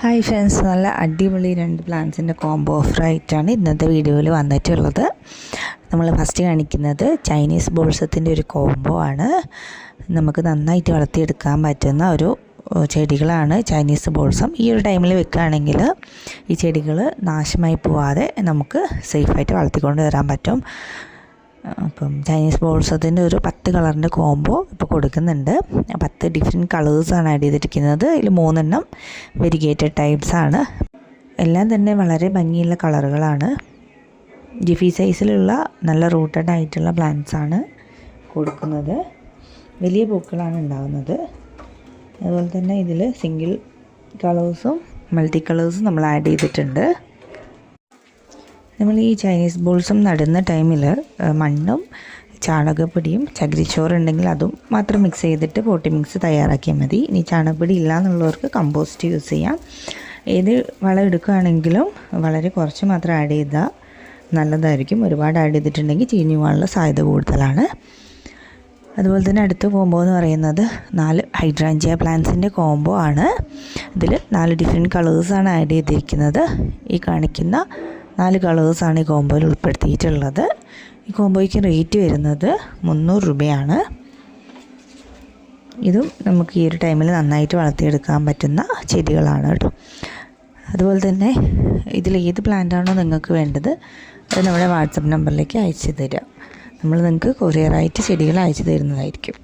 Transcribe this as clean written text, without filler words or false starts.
Hi friends, നല്ല അടിപൊളി 2 പ്ലാന്റ്സിൻ്റെ combo ഓഫറായിട്ടാണ് ഇന്നത്തെ വീഡിയോയിൽ വന്നിട്ടുള്ളത്. നമ്മൾ ഫസ്റ്റ് കാണിക്കുന്നത് ചൈനീസ് ബോൾസത്തിൻ്റെ ഒരു കോംബോ ആണ്. നമുക്ക് നന്നായിട്ട് വളർത്തിയെടുക്കാൻ പറ്റുന്ന ഒരു ചെടികളാണ് ചൈനീസ് ബോൾസം. ഈ ഒരു ടൈമിൽ വെക്കുകയാണെങ്കിൽ ഈ ചെടികൾ നാശമായി പോവാതെ നമുക്ക് സേഫായിട്ട് വളർത്തിക്കൊണ്ട് വരാൻ പറ്റും. അപ്പം ചൈനീസ് ബോൾസത്തിൻ്റെ ഒരു 10 കളറിൻ്റെ കോംബോ ഇപ്പോൾ കൊടുക്കുന്നുണ്ട്. 10 ഡിഫറെൻറ്റ് കളേഴ്സാണ് ആഡ് ചെയ്തിരിക്കുന്നത്. ഇതിൽ 3 എണ്ണം വെരിഗേറ്റഡ് ടൈപ്സാണ്. എല്ലാം തന്നെ വളരെ ഭംഗിയുള്ള കളറുകളാണ്. ജിഫി സൈസിലുള്ള നല്ല റൂട്ടഡ് ആയിട്ടുള്ള പ്ലാന്റ്സാണ് കൊടുക്കുന്നത്. വലിയ പൂക്കളാണ് ഉണ്ടാകുന്നത്. അതുപോലെ തന്നെ ഇതിൽ സിംഗിൾ കളേഴ്സും മൾട്ടി കളേഴ്സും നമ്മൾ ആഡ് ചെയ്തിട്ടുണ്ട്. നമ്മൾ ഈ ചൈനീസ് ബോൾസം നടുന്ന ടൈമിൽ മണ്ണും ചാണകപ്പൊടിയും ചകിരിച്ചോറുണ്ടെങ്കിൽ അതും മാത്രം മിക്സ് ചെയ്തിട്ട് പോട്ടി മിക്സ് തയ്യാറാക്കിയാൽ മതി. ഇനി ചാണകപ്പൊടി ഇല്ല എന്നുള്ളവർക്ക് കമ്പോസ്റ്റ് യൂസ് ചെയ്യാം. ഏത് വളം എടുക്കുകയാണെങ്കിലും വളരെ കുറച്ച് മാത്രം ആഡ് ചെയ്താൽ നല്ലതായിരിക്കും. ഒരുപാട് ആഡ് ചെയ്തിട്ടുണ്ടെങ്കിൽ ചീഞ്ഞു പോകാനുള്ള സാധ്യത കൂടുതലാണ്. അതുപോലെ തന്നെ അടുത്ത കോംബോ എന്ന് പറയുന്നത് 4 ഹൈഡ്രാഞ്ചിയ പ്ലാന്റ്സിൻ്റെ കോംബോ ആണ്. ഇതിൽ 4 ഡിഫറെൻറ്റ് കളേഴ്സാണ് ആഡ് ചെയ്തിരിക്കുന്നത്. ഈ കാണിക്കുന്ന 4 കളേഴ്സാണ് ഈ കോംബോയിൽ ഉൾപ്പെടുത്തിയിട്ടുള്ളത്. ഈ കോംബോയ്ക്ക് റേറ്റ് വരുന്നത് 300 രൂപയാണ്. ഇതും നമുക്ക് ഈ ഒരു ടൈമിൽ നന്നായിട്ട് വളർത്തിയെടുക്കാൻ പറ്റുന്ന ചെടികളാണ് കേട്ടോ. അതുപോലെ തന്നെ ഇതിൽ ഏത് പ്ലാന്റാണോ നിങ്ങൾക്ക് വേണ്ടത് അത് നമ്മുടെ വാട്സപ്പ് നമ്പറിലേക്ക് അയച്ചു തരിക. നമ്മൾ നിങ്ങൾക്ക് കൊറിയറായിട്ട് ചെടികൾ അയച്ചു തരുന്നതായിരിക്കും.